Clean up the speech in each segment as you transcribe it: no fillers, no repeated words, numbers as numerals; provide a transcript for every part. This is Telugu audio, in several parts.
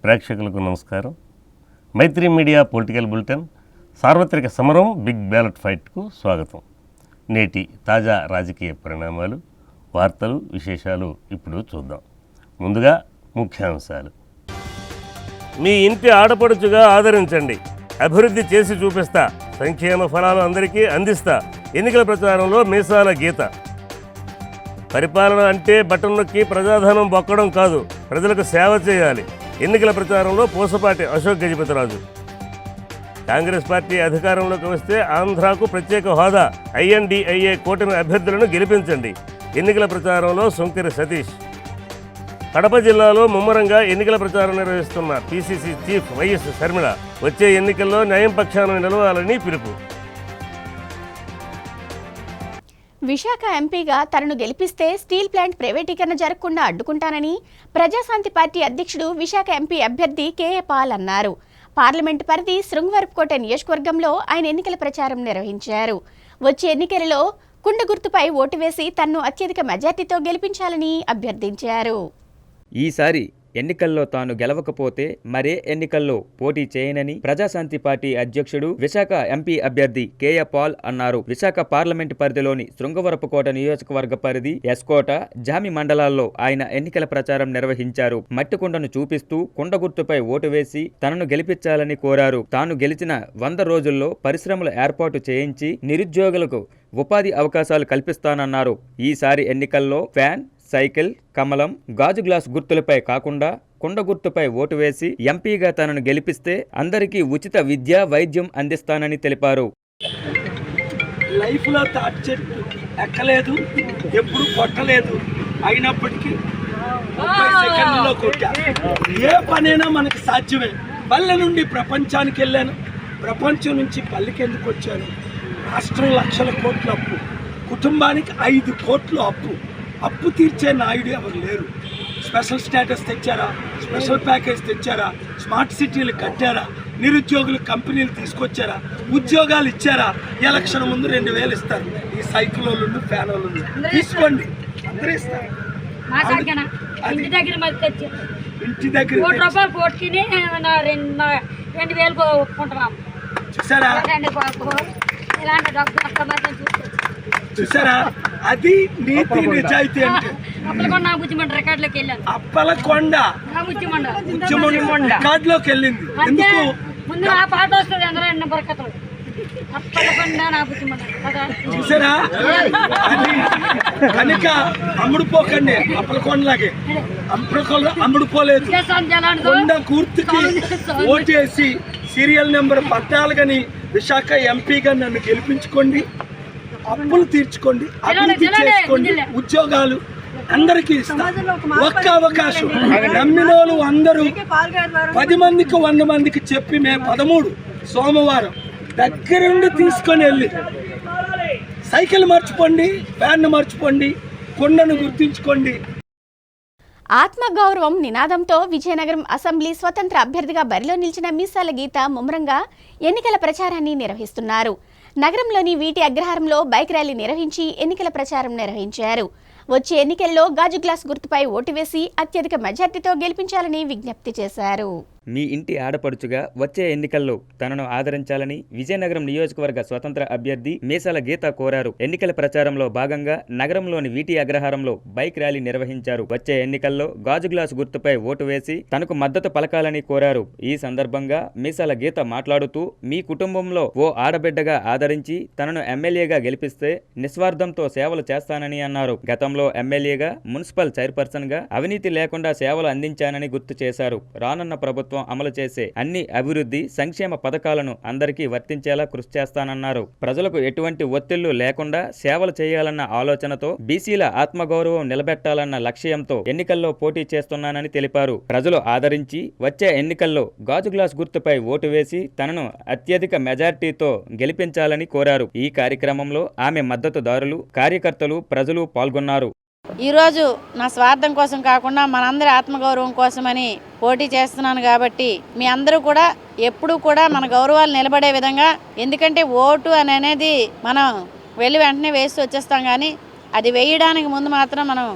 ప్రేక్షకులకు నమస్కారం. మైత్రి మీడియా పొలిటికల్ బులెటిన్ సార్వత్రిక సమరం బిగ్ బ్యాలెట్ ఫైట్కు స్వాగతం. నేటి తాజా రాజకీయ పరిణామాలు, వార్తలు, విశేషాలు ఇప్పుడు చూద్దాం. ముందుగా ముఖ్యాంశాలు. మీ ఇంటి ఆడపడుచుగా ఆదరించండి, అభివృద్ధి చేసి చూపిస్తా, సంక్షేమ ఫలాలు అందరికీ అందిస్తా, ఎన్నికల ప్రచారంలో మీసాల గీత. పరిపాలన అంటే బటన్ నొక్కి ప్రజాధనం బొక్కడం కాదు, ప్రజలకు సేవ చేయాలి. ఎన్నికల ప్రచారంలో పూసపాటి అశోక్ గజపతిరాజు. కాంగ్రెస్ పార్టీ అధికారంలోకి వస్తే ఆంధ్రాకు ప్రత్యేక హోదా, INDIA కూటమి అభ్యర్థులను గెలిపించండి. ఎన్నికల ప్రచారంలో సుంకెరి సతీష్. కడప జిల్లాలో ముమ్మరంగా ఎన్నికల ప్రచారం నిర్వహిస్తున్న PCC చీఫ్ వైఎస్ షర్మిల వచ్చే ఎన్నికల్లో న్యాయం పక్షాన నిలవాలని పిలుపు. విశాఖ ఎంపీగా తనను గెలిపిస్తే స్టీల్ ప్లాంట్ ప్రైవేటీకరణ జరగకుండా అడ్డుకుంటానని ప్రజాశాంతి పార్టీ అధ్యక్షుడు విశాఖ ఎంపీ అభ్యర్థి KA పాల్ అన్నారు. పార్లమెంటు పరిధి శృంగవరపుకోట నియోజకవర్గంలో ఆయన ఎన్నికల ప్రచారం నిర్వహించారు. వచ్చే ఎన్నికలలో కుండ గుర్తుపై ఓటు వేసి తనను అత్యధిక మెజార్టీతో గెలిపించాలని అభ్యర్థించారు. ఈసారి ఎన్నికల్లో తాను గెలవకపోతే మరే ఎన్నికల్లో పోటీ చేయనని ప్రజాశాంతి పార్టీ అధ్యక్షుడు విశాఖ ఎంపీ అభ్యర్థి KA పాల్ అన్నారు. విశాఖ పార్లమెంటు పరిధిలోని శృంగవరపుకోట నియోజకవర్గ పరిధి ఎస్కోట, జామి మండలాల్లో ఆయన ఎన్నికల ప్రచారం నిర్వహించారు. మట్టి కుండను చూపిస్తూ కుండ గుర్తుపై ఓటు వేసి తనను గెలిపించాలని కోరారు. తాను గెలిచిన 100 రోజుల్లో పరిశ్రమలు ఏర్పాటు చేయించి నిరుద్యోగులకు ఉపాధి అవకాశాలు కల్పిస్తానన్నారు. ఈసారి ఎన్నికల్లో ఫ్యాన్, సైకిల్, కమలం, గాజు గ్లాస్ గుర్తులపై కాకుండా కుండ గుర్తుపై ఓటు వేసి ఎంపీగా తనను గెలిపిస్తే అందరికీ ఉచిత విద్య, వైద్యం అందిస్తానని తెలిపారు. లైఫ్లో తాటి చెట్టు ఎక్కలేదు, ఎప్పుడు కొట్టలేదు, అయినప్పటికీ 30 సెకండ్లలో కొట్టా. ఏ పనైనా మనకు సాధ్యమే. పల్లె నుండి ప్రపంచానికి వెళ్ళాను, ప్రపంచం నుంచి పల్లెకి ఎందుకు వచ్చాను? రాష్ట్రం లక్షల కోట్ల అప్పు, కుటుంబానికి 5 కోట్లు అప్పు తీర్చే నాయుడు ఎవరు లేరు. స్పెషల్ స్టేటస్ తెచ్చారా, స్పెషల్ ప్యాకేజ్ తెచ్చారా, స్మార్ట్ సిటీలు కట్టారా, నిరుద్యోగులు కంపెనీలు తీసుకొచ్చారా, ఉద్యోగాలు ఇచ్చారా? ఎలక్షన్ ముందు 2000 ఇస్తారు. ఈ సైకిల్ వాళ్ళు, ఫ్యాన్ వాళ్ళు తీసుకోండి, అందరూ ఇస్తారు. ఇంటి దగ్గర చూసారా? చూసారా? అది నీతి నిజాయితీ అంటే. అప్పలకొండ రికార్డులోకి వెళ్ళింది. ఎందుకు? చూసారా? అది కనుక అమ్ముడుపోకండి. అప్పలకొండలాగే అమ్ముడుపోలేదు. కొండ గుర్తుకి ఓటేసి సీరియల్ నెంబర్ 14 విశాఖ ఎంపీగా నన్ను గెలిపించుకోండి. అప్పులు తీర్చుకోండి, అభివృద్ధి చేసుకోండి, ఉద్యోగాలు అందరికీ ఇస్తారు. ఒక్క అవకాశం నమ్మిన వాళ్ళు అందరూ 10 మందికి 100 మందికి చెప్పి మే 13 సోమవారం దగ్గరుండి తీసుకొని వెళ్ళి సైకిల్ మర్చిపోండి, ఫ్యాన్ మర్చిపోండి, కొండను గుర్తించుకోండి. ఆత్మగౌరవం నినాదంతో విజయనగరం అసెంబ్లీ స్వతంత్ర అభ్యర్థిగా బరిలో నిలిచిన మీసాల గీత ముమ్మరంగా ఎన్నికల ప్రచారాన్ని నిర్వహిస్తున్నారు. నగరంలోని వీటి అగ్రహారంలో బైక్ ర్యాలీ నిర్వహించి ఎన్నికల ప్రచారం నిర్వహించారు. వచ్చే ఎన్నికల్లో గాజు గ్లాస్ గుర్తుపై ఓటు వేసి అత్యధిక మెజార్టీతో గెలిపించాలని విజ్ఞప్తి చేశారు. మీ ఇంటి ఆడపడుచుగా వచ్చే ఎన్నికల్లో తనను ఆదరించాలని విజయనగరం నియోజకవర్గ స్వతంత్ర అభ్యర్థి మీసాల గీత కోరారు. ఎన్నికల ప్రచారంలో భాగంగా నగరంలోని వీటి అగ్రహారంలో బైక్ ర్యాలీ నిర్వహించారు. వచ్చే ఎన్నికల్లో గాజు గ్లాస్ గుర్తుపై ఓటు వేసి తనకు మద్దతు పలకాలని కోరారు. ఈ సందర్భంగా మీసాల గీత మాట్లాడుతూ, మీ కుటుంబంలో ఓ ఆడబిడ్డగా ఆదరించి తనను ఎమ్మెల్యేగా గెలిపిస్తే నిస్వార్థంతో సేవలు చేస్తానని అన్నారు. గతంలో ఎమ్మెల్యేగా, మున్సిపల్ చైర్పర్సన్ గా అవినీతి లేకుండా సేవలు అందించానని గుర్తు చేశారు. రానున్న ప్రభుత్వం అమలు చేసే అన్ని అభివృద్ధి, సంక్షేమ పథకాలను అందరికీ వర్తించేలా కృషి చేస్తానన్నారు. ప్రజలకు ఎటువంటి ఒత్తిళ్లు లేకుండా సేవలు చేయాలన్న ఆలోచనతో బీసీల ఆత్మగౌరవం నిలబెట్టాలన్న లక్ష్యంతో ఎన్నికల్లో పోటీ చేస్తున్నానని తెలిపారు. ప్రజలు ఆదరించి వచ్చే ఎన్నికల్లో గాజు గ్లాస్ గుర్తుపై ఓటు వేసి తనను అత్యధిక మెజార్టీతో గెలిపించాలని కోరారు. ఈ కార్యక్రమంలో ఆమె మద్దతుదారులు, కార్యకర్తలు, ప్రజలు పాల్గొన్నారు. ఈరోజు నా స్వార్థం కోసం కాకుండా మనందరి ఆత్మగౌరవం కోసమని పోటీ చేస్తున్నాను కాబట్టి మీ అందరూ కూడా ఎప్పుడూ కూడా మన గౌరవాలు నిలబడే విధంగా, ఎందుకంటే ఓటు అనేది మనం వెళ్ళి వెంటనే వేసి వచ్చేస్తాం, కానీ అది వేయడానికి ముందు మాత్రం మనం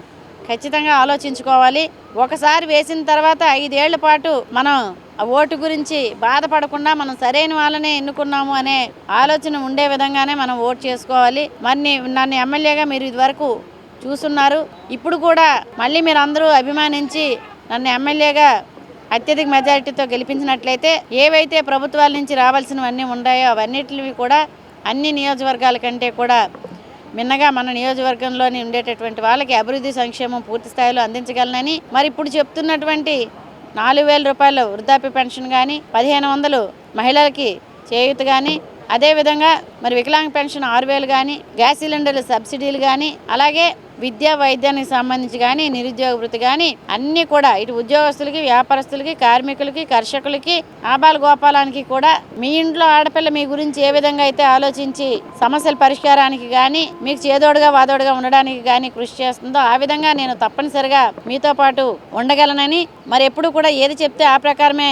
ఖచ్చితంగా ఆలోచించుకోవాలి. ఒకసారి వేసిన తర్వాత 5 ఏళ్ల పాటు మనం ఆ ఓటు గురించి బాధపడకుండా మనం సరైన వాళ్ళనే ఎన్నుకున్నాము అనే ఆలోచన ఉండే విధంగానే మనం ఓటు చేసుకోవాలి. మరి నన్ను ఎమ్మెల్యేగా మీరు ఇదివరకు చూస్తున్నారు. ఇప్పుడు కూడా మళ్ళీ మీరు అందరూ అభిమానించి నన్ను ఎమ్మెల్యేగా అత్యధిక మెజారిటీతో గెలిపించినట్లయితే ఏవైతే ప్రభుత్వాల నుంచి రావాల్సినవన్నీ ఉన్నాయో అవన్నిటివి కూడా అన్ని నియోజకవర్గాల కంటే కూడా మిన్నగా మన నియోజకవర్గంలోని ఉండేటటువంటి వాళ్ళకి అభివృద్ధి సంక్షేమం పూర్తి స్థాయిలో అందించగలనని, మరి ఇప్పుడు చెప్తున్నటువంటి 4,000 రూపాయల వృద్ధాప్య పెన్షన్ కానీ, 1,500 మహిళలకి చేయూత కానీ, అదేవిధంగా మరి వికలాంగ పెన్షన్ 6,000 కానీ, గ్యాస్ సిలిండర్ల సబ్సిడీలు కానీ, అలాగే విద్యా వైద్యానికి సంబంధించి కానీ, నిరుద్యోగ వృత్తి కానీ అన్నీ కూడా ఇటు ఉద్యోగస్తులకి, వ్యాపారస్తులకి, కార్మికులకి, కర్షకులకి, ఆబాల గోపాలానికి కూడా మీ ఇంట్లో ఆడపిల్ల మీ గురించి ఏ విధంగా అయితే ఆలోచించి సమస్యల పరిష్కారానికి కానీ, మీకు చేదోడుగా వాదోడుగా ఉండడానికి కానీ కృషి చేస్తుందో ఆ విధంగా నేను తప్పనిసరిగా మీతో పాటు ఉండగలనని, మరి ఎప్పుడు కూడా ఏది చెప్తే ఆ ప్రకారమే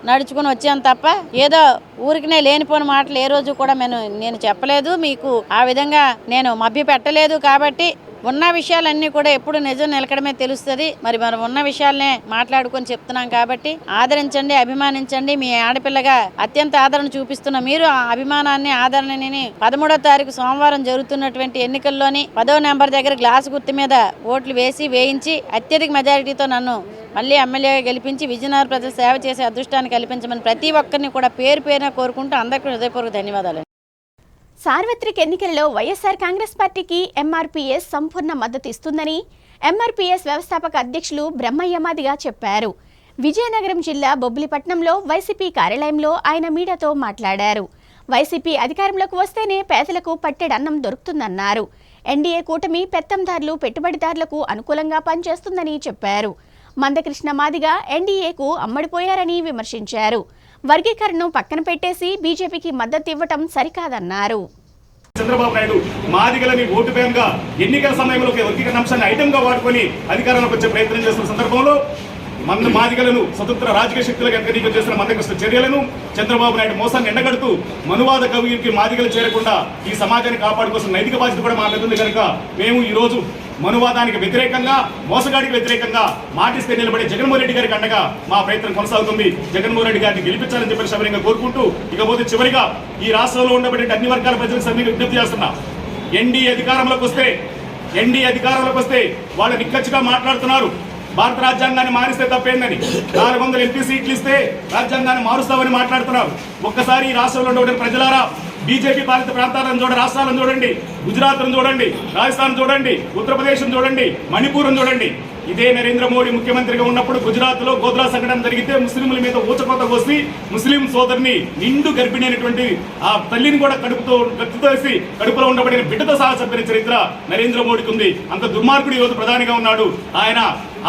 నడుచుకుని వచ్చాను తప్ప ఏదో ఊరికినే లేనిపోని మాటలు ఏ రోజు కూడా నేను చెప్పలేదు. మీకు ఆ విధంగా నేను మభ్య పెట్టలేదు. కాబట్టి ఉన్న విషయాలన్నీ కూడా ఎప్పుడు నిజం నిలకడమే తెలుస్తుంది. మరి మనం ఉన్న విషయాలనే మాట్లాడుకొని చెప్తున్నాం కాబట్టి ఆదరించండి, అభిమానించండి. మీ ఆడపిల్లగా అత్యంత ఆదరణ చూపిస్తున్న మీరు ఆ అభిమానాన్ని, ఆదరణని 13వ తారీఖు సోమవారం జరుగుతున్నటువంటి ఎన్నికల్లోని 10వ నెంబర్ దగ్గర గ్లాసు గుర్తు మీద ఓట్లు వేయించి అత్యధిక మెజారిటీతో నన్ను మళ్ళీ ఎమ్మెల్యేగా గెలిపించి విజయనగరం ప్రజలు సేవ చేసే అదృష్టాన్ని కల్పించమని ప్రతి ఒక్కరిని కూడా పేరు పేరున కోరుకుంటూ అందరికీ హృదయపూర్వక ధన్యవాదాలు. సార్వత్రిక ఎన్నికల్లో వైఎస్ఆర్ కాంగ్రెస్ పార్టీకి ఎంఆర్పీఎస్ సంపూర్ణ మద్దతు ఇస్తుందని ఎంఆర్పీఎస్ వ్యవస్థాపక అధ్యక్షులు బ్రహ్మయ్య మాదిగ చెప్పారు. విజయనగరం జిల్లా బొబ్బిలిపట్నంలో వైసీపీ కార్యాలయంలో ఆయన మీడియాతో మాట్లాడారు. వైసీపీ అధికారంలోకి వస్తేనే పేదలకు పట్టెడన్నం దొరుకుతుందన్నారు. ఎన్డీఏ కూటమి పెత్తందారులు, పెట్టుబడిదారులకు అనుకూలంగా పనిచేస్తుందని చెప్పారు. మందకృష్ణ మాదిగ ఎన్డీఏకు అమ్మడిపోయారని విమర్శించారు. వర్గీకరణను పక్కన పెట్టేసి బీజేపీకి మద్దతు ఇవ్వటం సరికాదన్నారు. చంద్రబాబు నాయుడు మాదిగలని ఓటు బ్యాంక్గా ఎన్నికల సమయంలో వర్గీకరణ అంశాన్ని ఐటంగా వాడుకొని అధికారంలోకి వచ్చే ప్రయత్నం చేస్తున్న సందర్భంలో మాదిగలను స్వతంత్ర రాజకీయ శక్తులకు అంగీకరణ చేసిన మందకృష్ణ చర్యలను చంద్రబాబు నాయుడు మోసాన్ని ఎండగడుతూ మనువాద కవికి మాదిగలు చేరకుండా ఈ సమాజాన్ని కాపాడుకోసం నైతిక బాధ్యత కూడా మా మీద ఉంది కనుక మేము ఈ రోజు మనువాదానికి వ్యతిరేకంగా, మోసగాడికి వ్యతిరేకంగా మాటిస్తే నిలబడే జగన్మోహన్ రెడ్డి గారికి అండగా మా ప్రయత్నం కొనసాగుతుంది. జగన్మోహన్ రెడ్డి గారిని గెలిపించాలని చెప్పి సవినయంగా కోరుకుంటూ ఇకపోతే చివరిగా ఈ రాష్ట్రంలో ఉండబడే అన్ని వర్గాల ప్రజలకు సవినయంగా విజ్ఞప్తి చేస్తున్నా. ఎన్డీఏ అధికారంలోకి వస్తే వాళ్ళు నిక్కచ్చిగా మాట్లాడుతున్నారు. భారత రాజ్యాంగాన్ని మారిస్తే తప్పేందని, 400 ఎంపీ సీట్లు ఇస్తే రాజ్యాంగాన్ని మారుస్తామని మాట్లాడుతున్నారు. ఒక్కసారి ఈ రాష్ట్రంలో ఉండే ప్రజలారా బీజేపీ పాలిత ప్రాంతాలను చూడండి, రాష్ట్రాలను చూడండి, గుజరాత్ను చూడండి, రాజస్థాన్ చూడండి, ఉత్తరప్రదేశ్ చూడండి, మణిపూర్ను చూడండి. ఇదే నరేంద్ర మోడీ ముఖ్యమంత్రిగా ఉన్నప్పుడు గుజరాత్లో గోద్రా సంఘటన జరిగితే ముస్లింల మీద ఊచకోత కోసి ముస్లిం సోదరిని నిండు గర్భిణి అయినటువంటి ఆ తల్లిని కూడా కడుపుతో వేసి కడుపులో ఉండబడిన బిడ్డతో సహా చంపిన చరిత్ర నరేంద్ర మోడీకి ఉంది. అంత దుర్మార్గుడు ఈ రోజు ప్రధానిగా ఉన్నాడు. ఆయన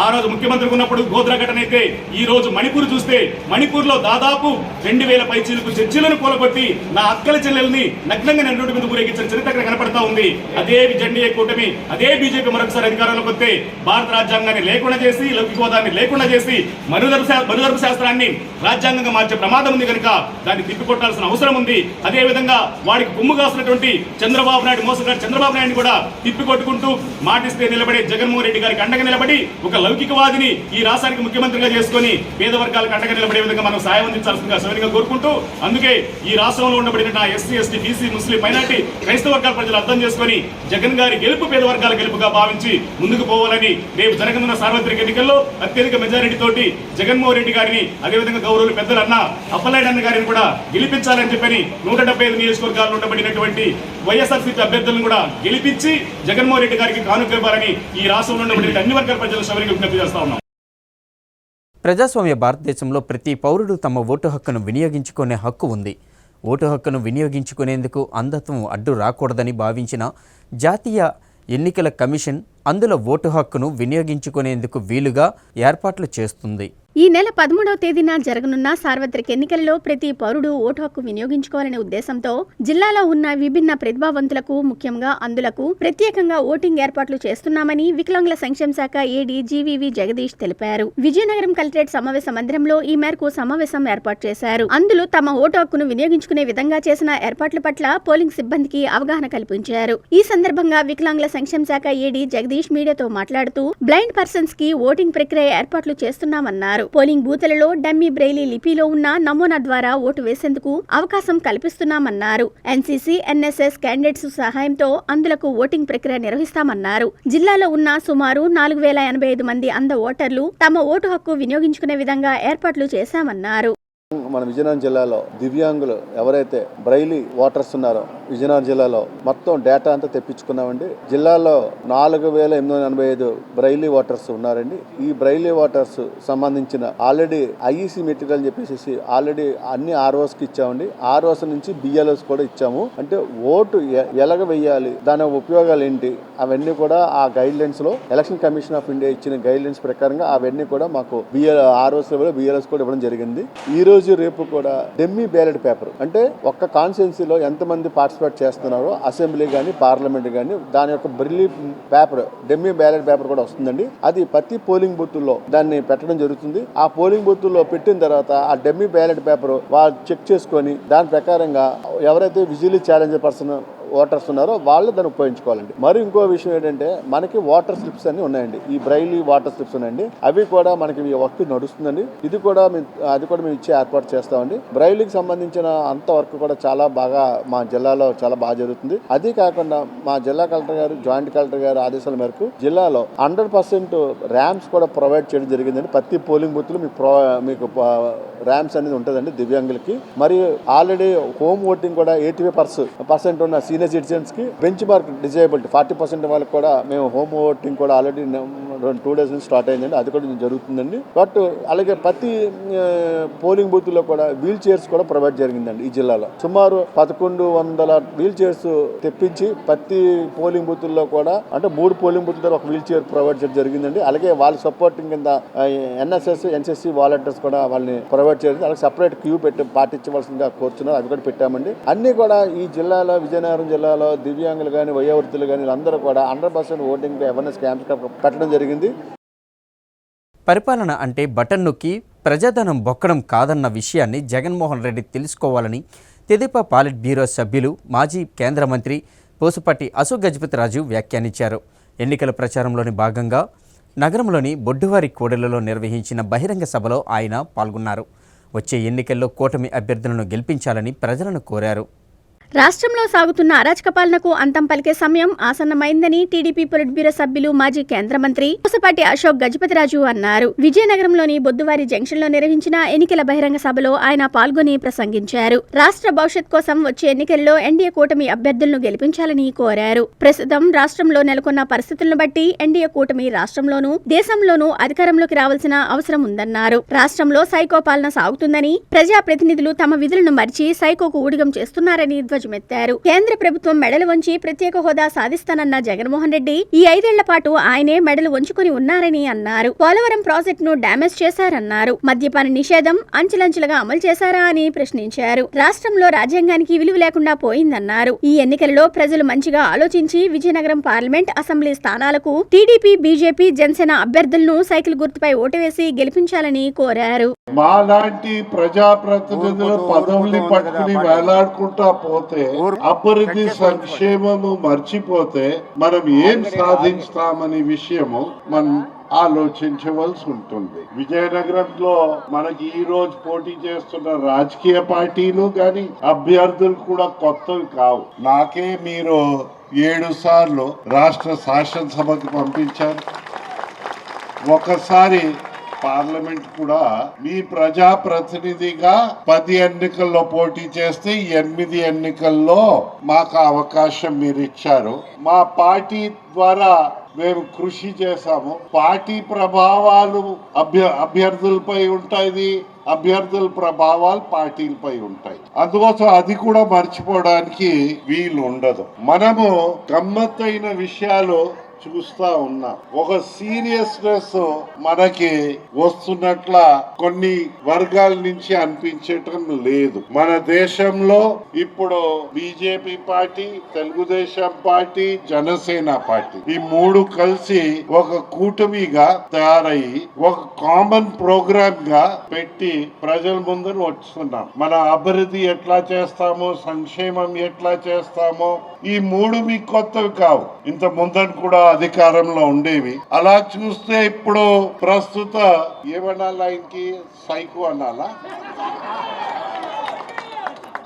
ఆ రోజు ముఖ్యమంత్రిగా ఉన్నప్పుడు గోద్రా ఘటన అయితే ఈ రోజు మణిపూర్ చూస్తే మణిపూర్లో దాదాపు 2,000 పైచీలకు చర్చిలను కూలగొట్టి నా అక్కల చెల్లెల్ని నగ్నంగా నడుటి మీద ఊరేగించిన చరిత్ర అక్కడ కనపడతా ఉంది. అదే ఎన్డీఏ కూటమి, అదే బీజేపీ మరొకసారి అధికారంలోకి వస్తే భారత రాజ్యాంగాన్ని లేకుండా చేసి, లౌకిక హోదాన్ని లేకుండా చేసి, మనుధర్మ శాస్త్రాన్ని రాజ్యాంగంగా మార్చే ప్రమాదం ఉంది కనుక దాన్ని తిప్పికొట్టాల్సిన అవసరం ఉంది. అదే విధంగా వాడికి కొమ్ము కాసినటువంటి చంద్రబాబు నాయుడు మోసగాడు చంద్రబాబు నాయుడు కూడా తిప్పికొట్టుకుంటూ మాటిస్తే నిలబడే జగన్మోహన్ రెడ్డి గారికి అండగా నిలబడి ఒక లౌకికవాదిని ఈ రాష్ట్రానికి ముఖ్యమంత్రిగా చేసుకుని పేద వర్గాలకు అండగా నిలబడే విధంగా మనం సాయం అందించాల్సిందిగా సవినయంగా కోరుకుంటూ, అందుకే ఈ రాష్ట్రంలో ఉండబడిన నా ఎస్సీ, ఎస్టీ, బీసీ, ముస్లిం, మైనార్టీ, క్రైస్తవ వర్గాల ప్రజలు అర్థం చేసుకుని జగన్ గారి గెలుపు పేద వర్గాల గెలుపుగా భావించి ముందుకు పోవాలని, రేపు జరగనున్న సార్వత్రిక ఎన్నికల్లో అత్యధిక మెజారిటీ తోటి జగన్మోహన్ రెడ్డి గారిని, అదేవిధంగా గౌరవులు పెద్దలు అన్న అప్పలనాయుడు అన్న గారిని కూడా గెలిపించాలని చెప్పని 175 నియోజకవర్గాల్లో ఉండబడినటువంటి వైఎస్ఆర్సీపీ అభ్యర్థులను కూడా గెలిపించి జగన్మోహన్ రెడ్డి గారికి కానుక ఇవ్వాలని ఈ రాష్ట్రంలో ఉండబడిన అన్ని వర్గాల ప్రజలు సవినయంగా విజ్ఞప్తి చేస్తా ఉన్నాం. ప్రజాస్వామ్య భారతదేశంలో ప్రతి పౌరుడు తమ ఓటు హక్కును వినియోగించుకునే హక్కు ఉంది. ఓటు హక్కును వినియోగించుకునేందుకు అంధత్వం అడ్డు రాకూడదని భావించిన జాతీయ ఎన్నికల కమిషన్ అందులో ఓటు హక్కును వినియోగించుకునేందుకు వీలుగా ఏర్పాట్లు చేస్తుంది. ఈ నెల 13వ తేదీన జరగనున్న సార్వత్రిక ఎన్నికలలో ప్రతి పౌరుడు ఓటు హక్కు వినియోగించుకోవాలనే ఉద్దేశంతో జిల్లాలో ఉన్న విభిన్న ప్రతిభావంతులకు ముఖ్యంగా అందులకు ప్రత్యేకంగా ఓటింగ్ ఏర్పాట్లు చేస్తున్నామని వికలాంగుల సంక్షేమ శాఖ ఏడీ జీవీవీ జగదీష్ తెలిపారు. విజయనగరం కలెక్టరేట్ సమావేశ మందిరంలో ఈ మేరకు సమావేశం ఏర్పాటు చేశారు. అందులో తమ ఓటు హక్కును వినియోగించుకునే విధంగా చేసిన ఏర్పాట్ల పట్ల పోలింగ్ సిబ్బందికి అవగాహన కల్పించారు. ఈ సందర్భంగా వికలాంగుల సంక్షేమ శాఖ ఏడీ జగదీష్ మీడియాతో మాట్లాడుతూ బ్లైండ్ పర్సన్స్ కి ఓటింగ్ ప్రక్రియ ఏర్పాట్లు చేస్తున్నామన్నారు. పోలింగ్ బూతులలో డమ్మీ బ్రెయిలీ లిపిలో ఉన్న నమూనా ద్వారా ఓటు వేసేందుకు అవకాశం కల్పిస్తున్నామన్నారు. ఎన్సీసీ, ఎన్ఎస్ఎస్ క్యాండిడేట్స్ సహాయంతో అందులకు ఓటింగ్ ప్రక్రియ నిర్వహిస్తామన్నారు. జిల్లాలో ఉన్న సుమారు 4085 మంది అంధ ఓటర్లు తమ ఓటు హక్కు వినియోగించుకునే విధంగా ఏర్పాట్లు చేశామన్నారు. మన విజయనగరం జిల్లాలో దివ్యాంగులు ఎవరైతే బ్రైలీ ఓటర్స్ ఉన్నారో విజయనగరం జిల్లాలో మొత్తం డేటా అంతా తెప్పించుకున్నామండి. జిల్లాలో 4885 బ్రైలీ ఓటర్స్ ఉన్నారండి. ఈ బ్రైలీ ఓటర్స్ సంబంధించిన ఆల్రెడీ ఐఈసీ మెటీరియల్ అని చెప్పేసి ఆల్రెడీ అన్ని ఆర్ఓస్కి ఇచ్చామండి. ఆర్ఓస్ నుంచి బిఎల్ఓస్ కూడా ఇచ్చాము. అంటే ఓటు ఎలాగ వెయ్యాలి, దాని ఉపయోగాలు ఏంటి, అవన్నీ కూడా ఆ గైడ్ లైన్స్ లో ఎలక్షన్ కమిషన్ ఆఫ్ ఇండియా ఇచ్చిన గైడ్ లైన్స్ ప్రకారంగా అవన్నీ కూడా మాకు ఆర్ఓస్ బిఎల్ఓస్ కూడా ఇవ్వడం జరిగింది. ఈ రోజు రేపు కూడా డెమ్మీ బ్యాలెట్ పేపర్ అంటే ఒక్క కాన్స్టిట్యున్సీలో ఎంతమంది పార్టిసిపేట్ చేస్తున్నారో అసెంబ్లీ కానీ పార్లమెంట్ కానీ దాని యొక్క బ్రిల్లీ పేపర్ డెమ్మీ బ్యాలెట్ పేపర్ కూడా వస్తుందండి. అది ప్రతి పోలింగ్ బూత్ లో దాన్ని పెట్టడం జరుగుతుంది. ఆ పోలింగ్ బూత్ లో పెట్టిన తర్వాత ఆ డెమ్మీ బ్యాలెట్ పేపర్ వాళ్ళు చెక్ చేసుకొని దాని ప్రకారంగా ఎవరైతే విజువల్లీ ఛాలెంజ్ పర్సన్ ఓటర్స్ ఉన్నారో వాళ్ళు దాన్ని ఉపయోగించుకోవాలండి. మరి ఇంకో విషయం ఏంటంటే మనకి వాటర్ స్లిప్స్ అన్ని ఉన్నాయండి. ఈ బ్రైలీ వాటర్ స్లిప్స్ ఉన్నాయండి. అవి కూడా మనకి వర్క్ నడుస్తుందండి. అది కూడా మేము ఇచ్చే ఏర్పాటు చేస్తామండి. బ్రైలీకి సంబంధించిన అంత వర్క్ కూడా చాలా బాగా మా జిల్లాలో చాలా బాగా జరుగుతుంది. అది కాకుండా మా జిల్లా కలెక్టర్ గారు, జాయింట్ కలెక్టర్ గారు ఆదేశాల మేరకు జిల్లాలో 100% ర్యాంప్స్ కూడా ప్రొవైడ్ చేయడం జరిగిందండి. ప్రతి పోలింగ్ బూత్ లో మీకు ర్యాంప్స్ అనేది ఉంటుందండి దివ్యాంగులకి. మరియు ఆల్రెడీ హోమ్ ఓటింగ్ కూడా 85% ఉన్న సీనియర్ సిటిజన్స్ కి బెంచ్ మార్క్ డిజేబిలిటీ 40% వాళ్ళకి కూడా మేము హోమ్ ఓటింగ్ కూడా ఆల్రెడీ 2 days నుంచి స్టార్ట్ అయిందండి. అది కూడా జరుగుతుందండి. బట్ అలాగే ప్రతి పోలింగ్ బూత్ లో కూడా వీల్ చైర్స్ కూడా ప్రొవైడ్ జరిగిందండి. ఈ జిల్లాలో సుమారు 1100 వీల్ చైర్స్ తెప్పించి ప్రతి పోలింగ్ బూత్ లో కూడా అంటే 3 పోలింగ్ బూత్ ఒక వీల్ చైర్ ప్రొవైడ్ చేయడం జరిగిందండి. అలాగే వాళ్ళ సపోర్టింగ్ కింద ఎన్ఎస్ఎస్, ఎన్సీసీ వాలంటీర్స్ కూడా వాళ్ళని ప్రొవైడ్ చేయడం, అలాగే సపరేట్ క్యూ పెట్టి పాటించవలసిందిగా కోరుతున్నారు. అవి కూడా పెట్టామండి. అన్ని కూడా ఈ జిల్లాలో విజయనగరం జిల్లాలో దివ్యాంగులు కానీ వయోవృద్ధులు కానీ వీళ్ళందరూ కూడా 100% ఓటింగ్ అవేర్నెస్ క్యాంప్స్ పెట్టడం జరిగింది. పరిపాలన అంటే బటన్ నొక్కి ప్రజాధనం బొక్కడం కాదన్న విషయాన్ని జగన్మోహన్ రెడ్డి తెలుసుకోవాలని తెదేపా పాలిట్ బ్యూరో సభ్యులు మాజీ కేంద్ర మంత్రి పూసపాటి అశోక్ గజపతిరాజు వ్యాఖ్యానించారు. ఎన్నికల ప్రచారంలోని భాగంగా నగరంలోని బొడ్డువారి కూడలిలో నిర్వహించిన బహిరంగ సభలో ఆయన పాల్గొన్నారు. వచ్చే ఎన్నికల్లో కూటమి అభ్యర్థులను గెలిపించాలని ప్రజలను కోరారు. రాష్ట్రంలో సాగుతున్న అరాచక పాలనకు అంతం పలికే సమయం ఆసన్నమైందని టీడీపీ పొలిట్ బ్యూరో సభ్యులు మాజీ కేంద్ర మంత్రి పూసపాటి అశోక్ గజపతిరాజు అన్నారు. విజయనగరంలోని బొద్దువారి జంక్షన్ లో నిర్వహించిన ఎన్నికల బహిరంగ సభలో ఆయన పాల్గొని ప్రసంగించారు. రాష్ట్ర భవిష్యత్ కోసం వచ్చే ఎన్నికల్లో ఎన్డీఏ కూటమి అభ్యర్థులను గెలిపించాలని కోరారు. ప్రస్తుతం రాష్ట్రంలో నెలకొన్న పరిస్థితులను బట్టి ఎన్డీఏ కూటమి రాష్ట్రంలోనూ దేశంలోనూ అధికారంలోకి రావాల్సిన అవసరం ఉందన్నారు. రాష్ట్రంలో సైకో పాలన సాగుతుందని, ప్రజాప్రతినిధులు తమ విధులను మరిచి సైకోకు ఊడిగం చేస్తున్నారని ధ్వజమెత్తారు. కేంద్ర ప్రభుత్వం మెడలు వంచి ప్రత్యేక హోదా సాధిస్తానన్న జగన్మోహన్ రెడ్డి ఈ 5 ఏళ్ల పాటు ఆయనే మెడలు వంచుకుని ఉన్నారని అన్నారు. పోలవరం ప్రాజెక్టును డ్యామేజ్ చేశారన్నారు. మద్యపాన నిషేధం అంచెలంచెలుగా అమలు చేశారా అని ప్రశ్నించారు. రాష్ట్రంలో రాజ్యాంగానికి విలువ లేకుండా పోయిందన్నారు. ఈ ఎన్నికలలో ప్రజలు మంచిగా ఆలోచించి విజయనగరం పార్లమెంట్, అసెంబ్లీ స్థానాలకు టీడీపీ, బీజేపీ, జనసేన అభ్యర్థులను సైకిల్ గుర్తుపై ఓటు వేసి గెలిపించాలని కోరారు. మాలాంటి ప్రజాప్రతినిధుల పదవుల్ని పట్టుకుని వేలాడుకుంటా పోతే, అభివృద్ధి సంక్షేమము మర్చిపోతే మనం ఏం సాధిస్తామనే విషయము మనం ఆలోచించవలసి ఉంటుంది. విజయనగరంలో మనకి ఈ రోజు పోటీ చేస్తున్న రాజకీయ పార్టీలు గాని అభ్యర్థులు కూడా కొత్తవి కావు. నాకే మీరు 7 సార్లు రాష్ట్ర శాసనసభకు పంపించారు. ఒకసారి పార్లమెంట్ కూడా మీ ప్రజాప్రతినిధిగా 10 ఎన్నికల్లో పోటీ చేస్తే 8 ఎన్నికల్లో మాకు అవకాశం మీరు ఇచ్చారు. మా పార్టీ ద్వారా మేము కృషి చేశాము. పార్టీ ప్రభావాలు అభ్యర్థులపై ఉంటాయి, అభ్యర్థుల ప్రభావాలు పార్టీలపై ఉంటాయి. అందుకోసం అది కూడా మర్చిపోవడానికి వీలు ఉండదు. మనము గమ్మత్తైన విషయాలు చూస్తా ఉన్నా. ఒక సీరియస్నెస్ మనకి వస్తున్నట్ల కొన్ని వర్గాల నుంచి అనిపించటం లేదు. మన దేశంలో ఇప్పుడు BJP party, Telugu Desam party, Janasena party ఈ మూడు కలిసి ఒక కూటమిగా తయారయ్యి ఒక కామన్ ప్రోగ్రామ్ గా పెట్టి ప్రజల ముందు వస్తున్నాం. మన అభివృద్ధి ఎట్లా చేస్తామో, సంక్షేమం ఎట్లా చేస్తామో, ఈ మూడు మీకు కొత్తవి కావు. ఇంత ముందని కూడా అధికారంలో ఉండేవి. అలా చూస్తే ఇప్పుడు ప్రస్తుత ఏమనాలా, ఆయనకి సైకో అనాలా,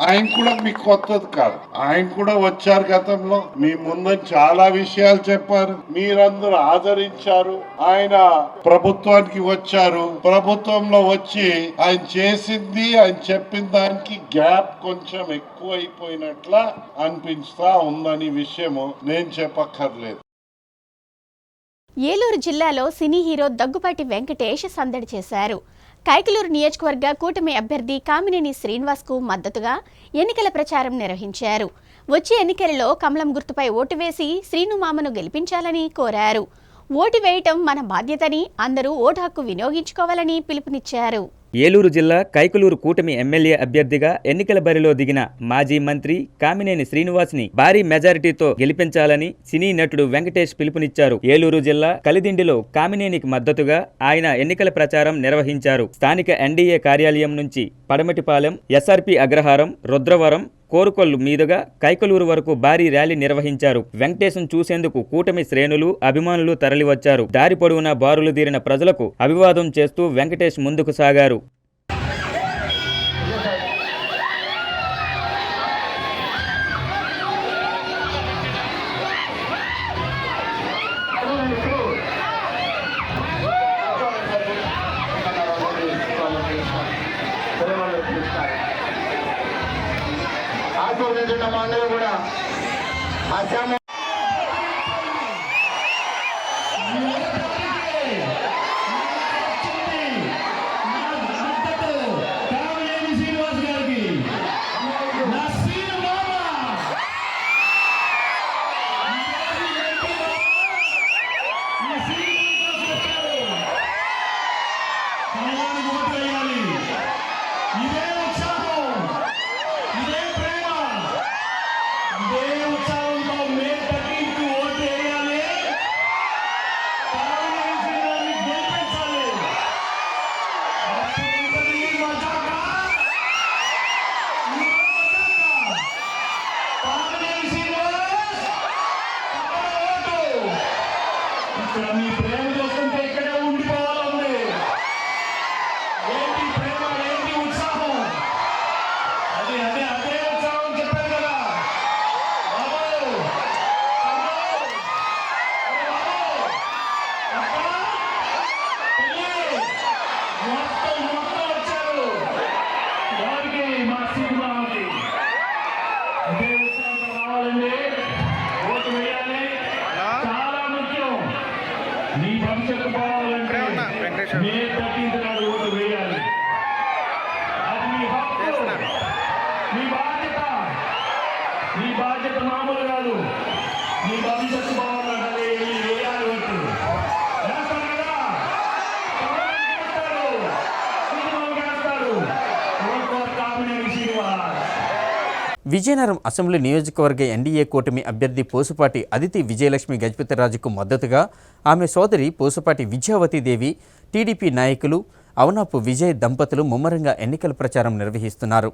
ఆయన కూడా మీకు కొత్తది కాదు. ఆయన కూడా వచ్చారు గతంలో, మీ ముందు చాలా విషయాలు చెప్పారు, మీరందరూ ఆదరించారు. ఆయన ప్రభుత్వానికి వచ్చారు, ప్రభుత్వంలో వచ్చి ఆయన చేసింది, ఆయన చెప్పిన దానికి గ్యాప్ కొంచెం ఎక్కువ అయిపోయినట్లా అనిపిస్తా ఉందని విషయము నేను చెప్పక్కర్లేదు. ఏలూరు జిల్లాలో సినీ హీరో దగ్గుపాటి వెంకటేష్ సందడి చేశారు. కైకలూరు నియోజకవర్గ కూటమి అభ్యర్థి కామినేని శ్రీనివాస్కు మద్దతుగా ఎన్నికల ప్రచారం నిర్వహించారు. వచ్చే ఎన్నికలలో కమలం గుర్తుపై ఓటు వేసి శ్రీనుమామను గెలిపించాలని కోరారు. ఓటు వేయటం మన బాధ్యతని, అందరూ ఓటు హక్కు వినియోగించుకోవాలని పిలుపునిచ్చారు. ఏలూరు జిల్లా కైకలూరు కూటమి ఎమ్మెల్యే అభ్యర్థిగా ఎన్నికల బరిలో దిగిన మాజీ మంత్రి కామినేని శ్రీనివాస్ని భారీ మెజారిటీతో గెలిపించాలని సినీ నటుడు వెంకటేష్ పిలుపునిచ్చారు. ఏలూరు జిల్లా కలిదిండిలో కామినేనికి మద్దతుగా ఆయన ఎన్నికల ప్రచారం నిర్వహించారు. స్థానిక ఎన్డీఏ కార్యాలయం నుంచి పడమటిపాలెం, ఎస్ఆర్పీ అగ్రహారం, రుద్రవరం, కోరుకొల్లు మీదుగా కైకలూరు వరకు భారీ ర్యాలీ నిర్వహించారు. వెంకటేశ్ను చూసేందుకు కూటమి శ్రేణులు, అభిమానులు తరలివచ్చారు. దారి పొడవునా బారులు తీరిన ప్రజలకు అభివాదం చేస్తూ వెంకటేష్ ముందుకు సాగారు. కూడా విజయనగరం అసెంబ్లీ నియోజకవర్గ ఎన్డీఏ కూటమి అభ్యర్థి పోసుపాటి అదితి విజయలక్ష్మి గజపతిరాజుకు మద్దతుగా ఆమె సోదరి పోసుపాటి విద్యావతీదేవి, టీడీపీ నాయకులు అవనాపు విజయ్ దంపతులు ముమ్మరంగా ఎన్నికల ప్రచారం నిర్వహిస్తున్నారు.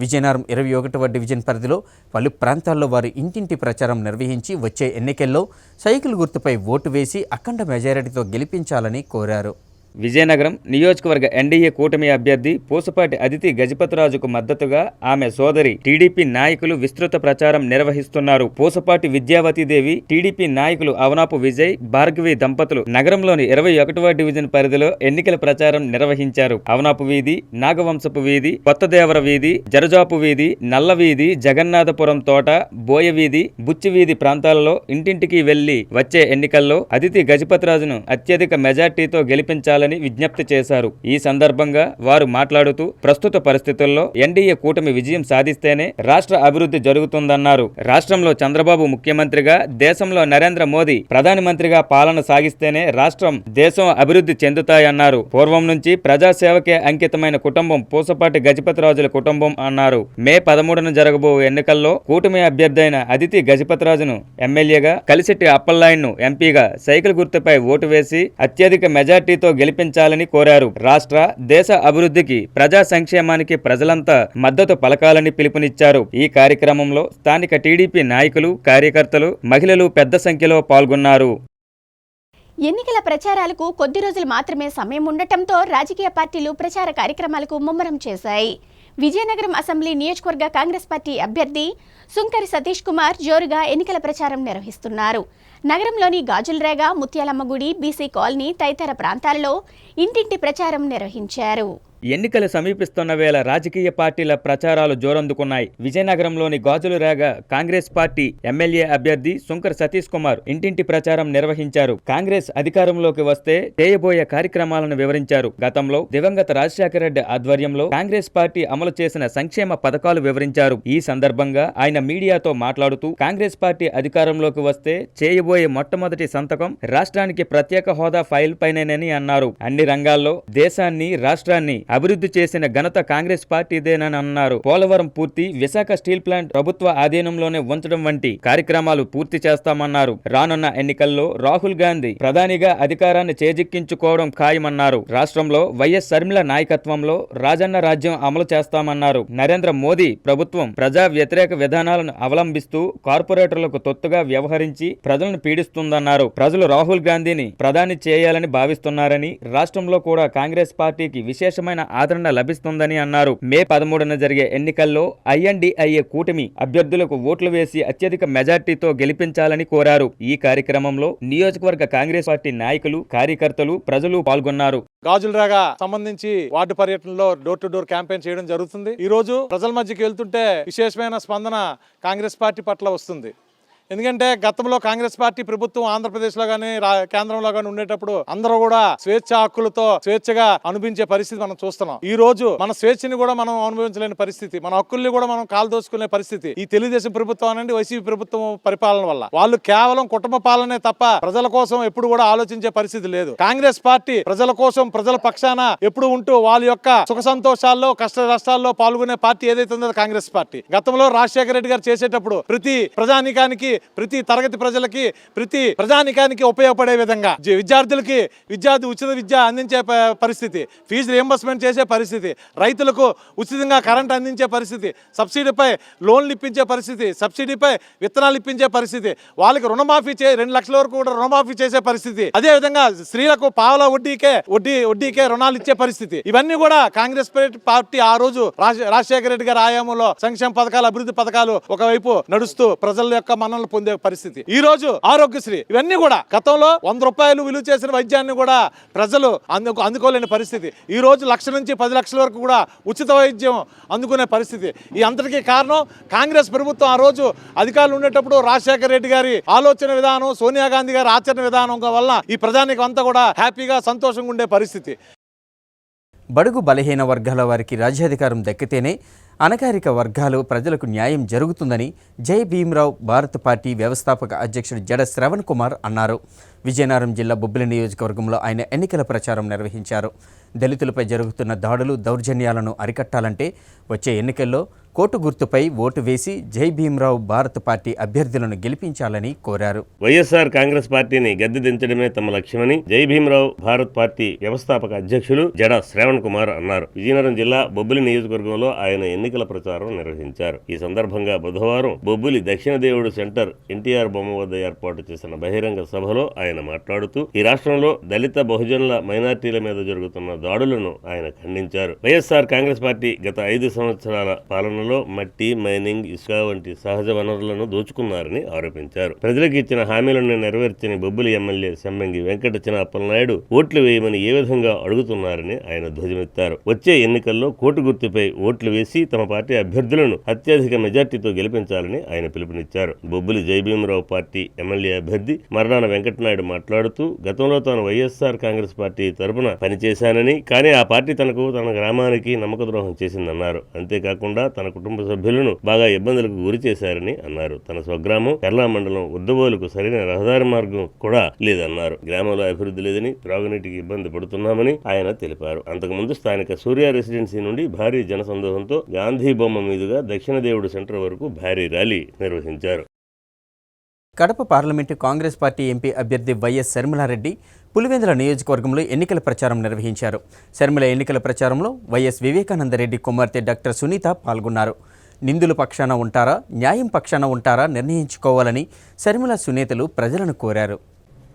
విజయనగరం 21వ డివిజన్ పరిధిలో పలు ప్రాంతాల్లో వారు ఇంటింటి ప్రచారం నిర్వహించి వచ్చే ఎన్నికల్లో సైకిల్ గుర్తుపై ఓటు వేసి అఖండ మెజారిటీతో గెలిపించాలని కోరారు. విజయనగరం నియోజకవర్గ ఎన్డీఏ కూటమి అభ్యర్థి పోసుపాటి అదితి గజపతిరాజుకు మద్దతుగా ఆమె సోదరి టీడీపీ నాయకులు విస్తృత ప్రచారం నిర్వహిస్తున్నారు. పోసుపాటి విద్యావతీదేవి, టీడీపీ నాయకులు అవనాపు విజయ్, భార్గవి దంపతులు నగరంలోని 21వ డివిజన్ పరిధిలో ఎన్నికల ప్రచారం నిర్వహించారు. అవనాపు వీధి, నాగవంశపు వీధి, కొత్తదేవర వీధి, జరజాపు వీధి, నల్ల వీధి, జగన్నాథపురం తోట, బోయ వీధి, బుచ్చి వీధి ప్రాంతాలలో ఇంటింటికి వెళ్లి వచ్చే ఎన్నికల్లో అదితి గజపతిరాజును అత్యధిక మెజార్టీతో గెలిపించాలని గెలిపించాలని విజ్ఞప్తి చేశారు. ఈ సందర్భంగా వారు మాట్లాడుతూ ప్రస్తుత పరిస్థితుల్లో ఎన్డీఏ కూటమి విజయం సాధిస్తేనే రాష్ట్ర అభివృద్ధి జరుగుతుందన్నారు. రాష్ట్రంలో చంద్రబాబు ముఖ్యమంత్రిగా, దేశంలో నరేంద్ర మోదీ ప్రధానమంత్రిగా పాలన సాగిస్తేనే రాష్ట్రం, దేశం అభివృద్ధి చెందుతాయన్నారు. పూర్వం నుంచి ప్రజాసేవకే అంకితమైన కుటుంబం పూసపాటి గజపతిరాజుల కుటుంబం అన్నారు. మే 13న జరగబో ఎన్నికల్లో కూటమి అభ్యర్థి అయిన అదితి గజపతిరాజును ఎమ్మెల్యేగా, కలిశెట్టి అప్పలనాయుడును ఎంపీగా సైకిల్ గుర్తుపై ఓటు వేసి అత్యధిక మెజార్టీతో గెలిపించాలని కోరారు. రాష్ట్ర, దేశ అభివృద్ధికి, ప్రజా సంక్షేమానికి ప్రజలంతా మద్దతు పలకాలని పిలుపునిచ్చారు. ఈ కార్యక్రమంలో స్థానిక టీడీపీ నాయకులు, కార్యకర్తలు, మహిళలు పెద్ద సంఖ్యలో పాల్గొన్నారు. ఎన్నికల ప్రచారాలకు కొద్ది రోజులు మాత్రమే సమయం ఉండటంతో రాజకీయ పార్టీలు ప్రచార కార్యక్రమాలకు ముమ్మరం చేశాయి. విజయనగరం అసెంబ్లీ నియోజకవర్గ కాంగ్రెస్ పార్టీ అభ్యర్థి సుంకరి సతీష్ కుమార్ జోరుగా ఎన్నికల ప్రచారం నిర్వహిస్తున్నారు. నగరంలోని గాజులరేగ, ముత్యాలమ్మ గుడి, బీసీ కాలనీ తదితర ప్రాంతాలలో ఇంటింటి ప్రచారం నిర్వహించారు. ఎన్నికలు సమీపిస్తున్న వేళ రాజకీయ పార్టీల ప్రచారాలు జోరందుకున్నాయి. విజయనగరంలోని గాజులరేగ కాంగ్రెస్ పార్టీ ఎమ్మెల్యే అభ్యర్థి సుంకర సతీష్ కుమార్ ఇంటింటి ప్రచారం నిర్వహించారు. కాంగ్రెస్ అధికారంలోకి వస్తే చేయబోయే కార్యక్రమాలను వివరించారు. గతంలో దివంగత రాజశేఖర రెడ్డి ఆధ్వర్యంలో కాంగ్రెస్ పార్టీ అమలు చేసిన సంక్షేమ పథకాలు వివరించారు. ఈ సందర్భంగా ఆయన మీడియాతో మాట్లాడుతూ కాంగ్రెస్ పార్టీ అధికారంలోకి వస్తే చేయబోయే మొట్టమొదటి సంతకం రాష్ట్రానికి ప్రత్యేక హోదా ఫైల్ పైనేనని అన్నారు. అన్ని రంగాల్లో దేశాన్ని, రాష్ట్రాన్ని అభివృద్ధి చేసిన ఘనత కాంగ్రెస్ పార్టీదేనని అన్నారు. పోలవరం పూర్తి, విశాఖ స్టీల్ ప్లాంట్ ప్రభుత్వ ఆధీనంలోనే ఉంచడం వంటి కార్యక్రమాలు పూర్తి చేస్తామన్నారు. రానున్న ఎన్నికల్లో రాహుల్ గాంధీ ప్రధానిగా అధికారాన్ని చేజిక్కించుకోవడం ఖాయమన్నారు. రాష్ట్రంలో వైఎస్ షర్మిల నాయకత్వంలో రాజన్న రాజ్యం అమలు చేస్తామన్నారు. నరేంద్ర మోదీ ప్రభుత్వం ప్రజా వ్యతిరేక విధానాలను అవలంబిస్తూ కార్పొరేటర్లకు తొత్తుగా వ్యవహరించి ప్రజలను పీడిస్తుందన్నారు. ప్రజలు రాహుల్ గాంధీని ప్రధాని చేయాలని భావిస్తున్నారని, రాష్ట్రంలో కూడా కాంగ్రెస్ పార్టీకి విశేషమైన ఆదరణ లభిస్తుందని అన్నారు. మే 13న జరిగే ఎన్నికల్లో ఐఎన్డీఐఏ కూటమి అభ్యర్థులకు ఓట్లు వేసి అత్యధిక మెజార్టీతో గెలిపించాలని కోరారు. ఈ కార్యక్రమంలో నియోజకవర్గ కాంగ్రెస్ పార్టీ నాయకులు, కార్యకర్తలు, ప్రజలు పాల్గొన్నారు. గాజులరేగ సంబంధించి వార్డు పర్యటనలో డోర్ టు డోర్ క్యాంపెయిన్ చేయడం జరుగుతుంది. ఈ రోజు ప్రజల మధ్యకి వెళ్తుంటే విశేషమైన స్పందన కాంగ్రెస్ పార్టీ పట్ల వస్తుంది. ఎందుకంటే గతంలో కాంగ్రెస్ పార్టీ ప్రభుత్వం ఆంధ్రప్రదేశ్లో కానీ కేంద్రంలో కానీ ఉండేటప్పుడు అందరూ కూడా స్వేచ్ఛ హక్కులతో స్వేచ్ఛగా అనుభవించే పరిస్థితి మనం చూస్తున్నాం. ఈ రోజు మన స్వేచ్ఛని కూడా మనం అనుభవించలేని పరిస్థితి, మన హక్కుల్ని కూడా మనం కాల్దోచుకునే పరిస్థితి ఈ తెలుగుదేశం ప్రభుత్వం అనండి, వైసీపీ ప్రభుత్వం పరిపాలన వల్ల. వాళ్ళు కేవలం కుటుంబ పాలనే తప్ప ప్రజల కోసం ఎప్పుడు కూడా ఆలోచించే పరిస్థితి లేదు. కాంగ్రెస్ పార్టీ ప్రజల కోసం, ప్రజల పక్షాన ఎప్పుడు ఉంటూ వాళ్ళ యొక్క సుఖ సంతోషాల్లో, కష్ట నష్టాల్లో పాల్గొనే పార్టీ ఏదైతే ఉందో కాంగ్రెస్ పార్టీ. గతంలో రాజశేఖర రెడ్డి గారు చేసేటప్పుడు ప్రతి ప్రజానికానికి, ప్రతి తరగతి ప్రజలకి, ప్రతి ప్రజానికానికి ఉపయోగపడే విధంగా విద్యార్థులకి ఉచిత విద్య అందించే పరిస్థితి, ఫీజు రియంబర్స్మెంట్ చేసే పరిస్థితి, రైతులకు ఉచితంగా కరెంట్ అందించే పరిస్థితి, సబ్సిడీపై లోన్లు ఇప్పించే పరిస్థితి, సబ్సిడీపై విత్తనాలు ఇప్పించే పరిస్థితి, వాళ్ళకి రుణమాఫీ 2 లక్షల వరకు కూడా రుణమాఫీ చేసే పరిస్థితి, అదే విధంగా స్త్రీలకు పావలా వడ్డీకే రుణాలు ఇచ్చే పరిస్థితి. ఇవన్నీ కూడా కాంగ్రెస్ పార్టీ ఆ రోజు రాజశేఖర రెడ్డి గారి ఆయామంలో సంక్షేమ పథకాలు, అభివృద్ధి పథకాలు ఒకవైపు నడుస్తూ ప్రజల యొక్క మన్ననలు పొందే పరిస్థితి. ఈ రోజు ఆరోగ్యశ్రీ ఇవన్నీ కూడా గతంలో 100 రూపాయలు విలువ చేసిన వైద్యాన్ని కూడా ప్రజలు అందుకోలేని పరిస్థితి. ఈ రోజు 1 లక్ష నుంచి 10 లక్షల వరకు కూడా ఉచిత వైద్యం అందుకునే పరిస్థితి. ఈ అంతటికీ కారణం కాంగ్రెస్ ప్రభుత్వం ఆ రోజు అధికారులు ఉండేటప్పుడు రాజశేఖర రెడ్డి గారి ఆలోచన విధానం, సోనియా గాంధీ గారి ఆచరణ విధానం వల్ల ఈ ప్రజానికి అంతా కూడా హ్యాపీగా, సంతోషంగా ఉండే పరిస్థితి. బడుగు బలహీన వర్గాల వారికి రాజ్యాధికారం దక్కితేనే అణగారిక వర్గాలు ప్రజలకు న్యాయం జరుగుతుందని జై భీమ్రావ్ భారత్ పార్టీ వ్యవస్థాపక అధ్యక్షుడు జడ శ్రవణ్ కుమార్ అన్నారు. విజయనగరం జిల్లా బొబ్బిలి నియోజకవర్గంలో ఆయన ఎన్నికల ప్రచారం నిర్వహించారు. దళితులపై జరుగుతున్న దాడులు, దౌర్జన్యాలను అరికట్టాలంటే వచ్చే ఎన్నికల్లో కోటు గుర్తుపై ఓటు వేసి జై భీమ్రావ్ భారత్ పార్టీ అభ్యర్థులను గెలిపించాలని కోరారు. వైఎస్ఆర్ కాంగ్రెస్ పార్టీని గద్దె దించడమే తమ లక్ష్యమని జై భీమ్రావ్ భారత్ పార్టీ వ్యవస్థాపక అధ్యక్షులు జడ శ్రవణ్ కుమార్ అన్నారు. విజయనగరం జిల్లా బొబ్బిలి నియోజకవర్గంలో ఆయన ఎన్నికల ప్రచారం నిర్వహించారు. ఈ సందర్భంగా బుధవారం బొబ్బిలి దక్షిణ దేవుడు సెంటర్ ఎన్టీఆర్ బొమ్మ వద్ద ఏర్పాటు చేసిన బహిరంగ సభలో ఆయన మాట్లాడుతూ ఈ రాష్ట్రంలో దళిత, బహుజనుల, మైనార్టీల మీద జరుగుతున్న దాడులను ఆయన ఖండించారు. వైఎస్ఆర్ కాంగ్రెస్ పార్టీ గత 5 సంవత్సరాల పాలన పాలనలో మట్టి, మైనింగ్, ఇసుక వంటి సహజ వనరులను దోచుకున్నారని ఆరోపించారు. ప్రజలకు ఇచ్చిన హామీలను నెరవేర్చని బొబ్బిలి ఎమ్మెల్యే సెమ్మంగి వెంకట చిన అప్పలనాయుడు ఓట్లు వేయమని ఏ విధంగా అడుగుతున్నారని ఆయన ధ్వజమెత్తారు. వచ్చే ఎన్నికల్లో కోటు గుర్తుపై ఓట్లు వేసి తమ పార్టీ అభ్యర్థులను అత్యధిక మెజార్టీతో గెలిపించాలని ఆయన పిలుపునిచ్చారు. బొబ్బిలి జయభీమరావు పార్టీ ఎమ్మెల్యే అభ్యర్థి మరణాన వెంకటనాయుడు మాట్లాడుతూ గతంలో తాను వైఎస్ఆర్ కాంగ్రెస్ పార్టీ తరపున పనిచేశానని, కానీ ఆ పార్టీ తనకు తన గ్రామానికి నమ్మక ద్రోహం చేసిందన్నారు. అంతేకాకుండా తన కుటుంబ సభ్యులను బాగా ఇబ్బందులకు గురి చేశారని అన్నారు. తన స్వగ్రామం పెర్లా మండలం ఉద్దబోలుకు సరైన రహదారి మార్గం కూడా లేదన్నారు. గ్రామంలో అభివృద్ధి లేదని, త్రాగునీటికి ఇబ్బంది పడుతున్నామని ఆయన తెలిపారు. అంతకుముందు స్థానిక సూర్య రెసిడెన్సీ నుండి భారీ జనసందోహంతో గాంధీ బొమ్మ మీదుగా దక్షిణ దేవుడు సెంటర్ వరకు భారీ ర్యాలీ నిర్వహించారు. Kadapa parliament Congress party MP అభ్యర్థి వైఎస్ శర్మిలారెడ్డి పులివెందుల నియోజకవర్గంలో ఎన్నికల ప్రచారం నిర్వహించారు. శర్మిల ఎన్నికల ప్రచారంలో వైఎస్ వివేకానందరెడ్డి కుమార్తె డాక్టర్ సునీత పాల్గొన్నారు. నిందుల పక్షాన ఉంటారా, న్యాయం పక్షాన ఉంటారా నిర్ణయించుకోవాలని శర్మిల సునీతలు ప్రజలను కోరారు.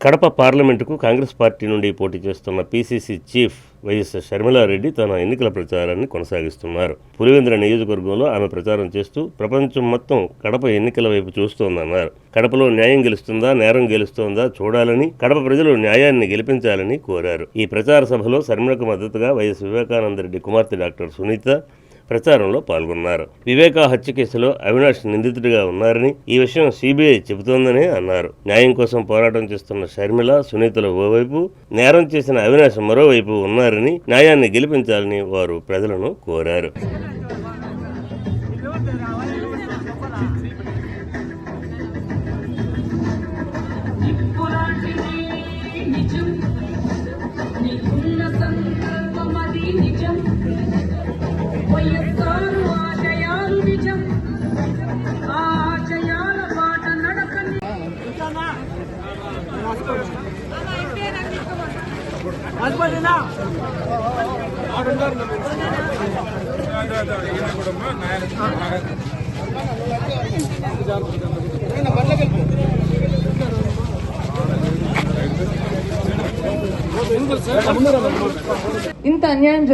కడప పార్లమెంటుకు కాంగ్రెస్ పార్టీ నుండి పోటీ చేస్తున్న పీసీసీ చీఫ్ వైఎస్ షర్మిలారెడ్డి తన ఎన్నికల ప్రచారాన్ని కొనసాగిస్తున్నారు. పులివెందుల నియోజకవర్గంలో ఆమె ప్రచారం చేస్తూ ప్రపంచం మొత్తం కడప ఎన్నికల వైపు చూస్తోందన్నారు. కడపలో న్యాయం గెలుస్తుందా, నేరం గెలుస్తోందా చూడాలని, కడప ప్రజలు న్యాయాన్ని గెలిపించాలని కోరారు. ఈ ప్రచార సభలో షర్మిలకు మద్దతుగా వైఎస్ వివేకానందరెడ్డి కుమార్తె డాక్టర్ సునీత ప్రచారంలో పాల్గొన్నారు. వివేకా హత్య కేసులో అవినాష్ నిందితుడిగా ఉన్నారని, ఈ విషయం సిబిఐ చెబుతోందని అన్నారు. న్యాయం కోసం పోరాటం చేస్తున్న షర్మిల, సునీతలు ఓవైపు, నేరం చేసిన అవినాష్ మరోవైపు ఉన్నారని, న్యాయాన్ని గెలిపించాలని వారు ప్రజలను కోరారు. ఇంత అన్యాయం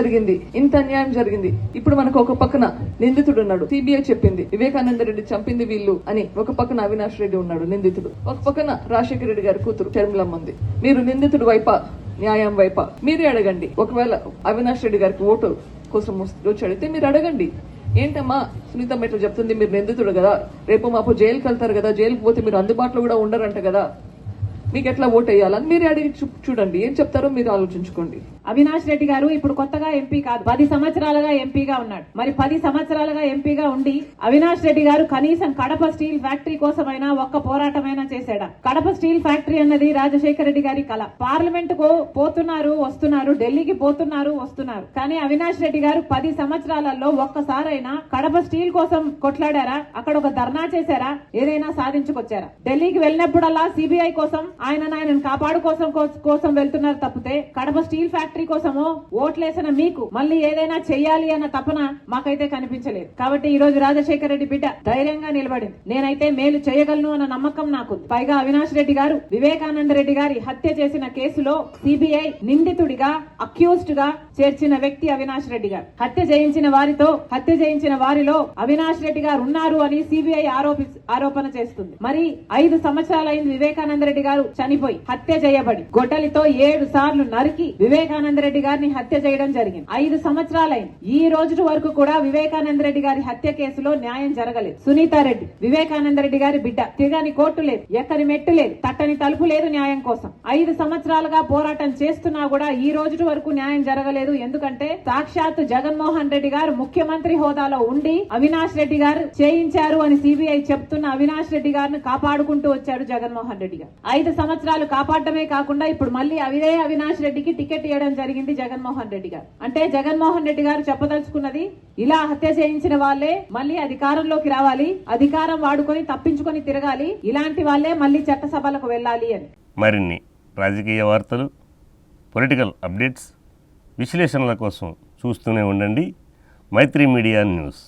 జరిగింది. ఇప్పుడు మనకు ఒక పక్కన నిందితుడు ఉన్నాడు, సిబిఐ చెప్పింది వివేకానంద రెడ్డి చంపింది వీళ్ళు అని. ఒక పక్కన అవినాష్ రెడ్డి ఉన్నాడు నిందితుడు, ఒక పక్కన రాజశేఖర రెడ్డి గారి కూతురు షర్మిలమ్మ ఉంది. మీరు నిందితుడు వైపా, న్యాయం వైపా మీరే అడగండి. ఒకవేళ అవినాష్ రెడ్డి గారికి ఓటు కోసం వచ్చి అడిగితే మీరు అడగండి, ఏంటమ్మా సునీత ఇట్లా చెప్తుంది, మీరు నిందితుడు కదా, రేపు మాపు జైలుకి వెళ్తారు కదా, జైలుకి పోతే మీరు అందుబాటులో కూడా ఉండరంట కదా, మీకు ఎట్లా ఓటు వేయాలని మీరే అడిగి చూడండి, ఏం చెప్తారో మీరు ఆలోచించుకోండి. అవినాష్ రెడ్డి గారు ఇప్పుడు కొత్తగా ఎంపీ కాదు, 10 సంవత్సరాలుగా ఎంపీగా ఉన్నాడు. మరి 10 సంవత్సరాలుగా ఎంపీగా ఉండి అవినాష్ రెడ్డి గారు కనీసం కడప స్టీల్ ఫ్యాక్టరీ కోసమైనా ఒక్క పోరాటమైనా చేశాడా? కడప స్టీల్ ఫ్యాక్టరీ అన్నది రాజశేఖర రెడ్డి గారి కళ. పార్లమెంట్ కు పోతున్నారు వస్తున్నారు, ఢిల్లీకి పోతున్నారు వస్తున్నారు, కానీ అవినాష్ రెడ్డి గారు 10 సంవత్సరాలలో ఒక్కసారైనా కడప స్టీల్ కోసం కొట్లాడారా? అక్కడ ఒక ధర్నా చేశారా? ఏదైనా సాధించుకొచ్చారా? ఢిల్లీకి వెళ్ళినప్పుడల్లా సిబిఐ కోసం ఆయనను కోసం వెళ్తున్నారు తప్పితే కడప స్టీల్ ఫ్యాక్టరీ కోసమో ఓట్లేసిన మీకు మళ్ళీ ఏదైనా చెయ్యాలి అన్న తపన మాకైతే కనిపించలేదు. కాబట్టి ఈ రోజు రాజశేఖర రెడ్డి బిడ్డ ధైర్యంగా నిలబడింది. నేనైతే మేలు చేయగలను అన్న నమ్మకం నాకుంది. పైగా అవినాష్ రెడ్డి గారు వివేకానంద రెడ్డి గారి హత్య చేసిన కేసులో సిబిఐ నిందితుడిగా, అక్యూజ్డ్ గా చేర్చిన వ్యక్తి అవినాష్ రెడ్డి గారు. హత్య చేయించిన వారిలో అవినాష్ రెడ్డి గారు ఉన్నారు అని సిబిఐ ఆరోపణ చేస్తుంది. మరి 5 సంవత్సరాలైంది వివేకానంద రెడ్డి గారు చనిపోయి, హత్య చేయబడి, గొడ్డలితో 7 సార్లు నరికి వివేకానంద రెడ్డి గారిని హత్య చేయడం జరిగింది. 5 సంవత్సరాలైంది. ఈ రోజు వరకు కూడా వివేకానంద రెడ్డి గారి హత్య కేసులో న్యాయం జరగలేదు. సునీతారెడ్డి వివేకానంద రెడ్డి గారి బిడ్డ, తిరగని కోర్టు లేదు, ఎక్కని మెట్టు లేదు, తట్టని తలుపు లేదు న్యాయం కోసం. 5 సంవత్సరాలుగా పోరాటం చేస్తున్నా కూడా ఈ రోజు వరకు న్యాయం జరగలేదు. ఎందుకంటే సాక్షాత్ జగన్మోహన్ రెడ్డి గారు ముఖ్యమంత్రి హోదాలో ఉండి అవినాష్ రెడ్డి గారు చేయించారు అని సిబిఐ చెప్తున్న అవినాష్ రెడ్డి గారిని కాపాడుకుంటూ వచ్చాడు జగన్మోహన్ రెడ్డి గారు. 5 సంవత్సరాలు కాపాడటమే కాకుండా ఇప్పుడు మళ్ళీ అవినాష్ రెడ్డికి టికెట్ ఇవ్వడం జరిగింది జగన్మోహన్ రెడ్డి గారు. అంటే జగన్మోహన్ రెడ్డి గారు చెప్పదలుచుకున్నది, ఇలా హత్య చేయించిన వాళ్ళే మళ్ళీ అధికారంలోకి రావాలి, అధికారం వాడుకొని తప్పించుకొని తిరగాలి, ఇలాంటి వాళ్ళే మళ్ళీ చట్టసభలకు వెళ్ళాలి అని. మరిన్ని రాజకీయ వార్తలు, పొలిటికల్ అప్డేట్స్, విశ్లేషణల కోసం చూస్తూనే ఉండండి మైత్రి మీడియా న్యూస్.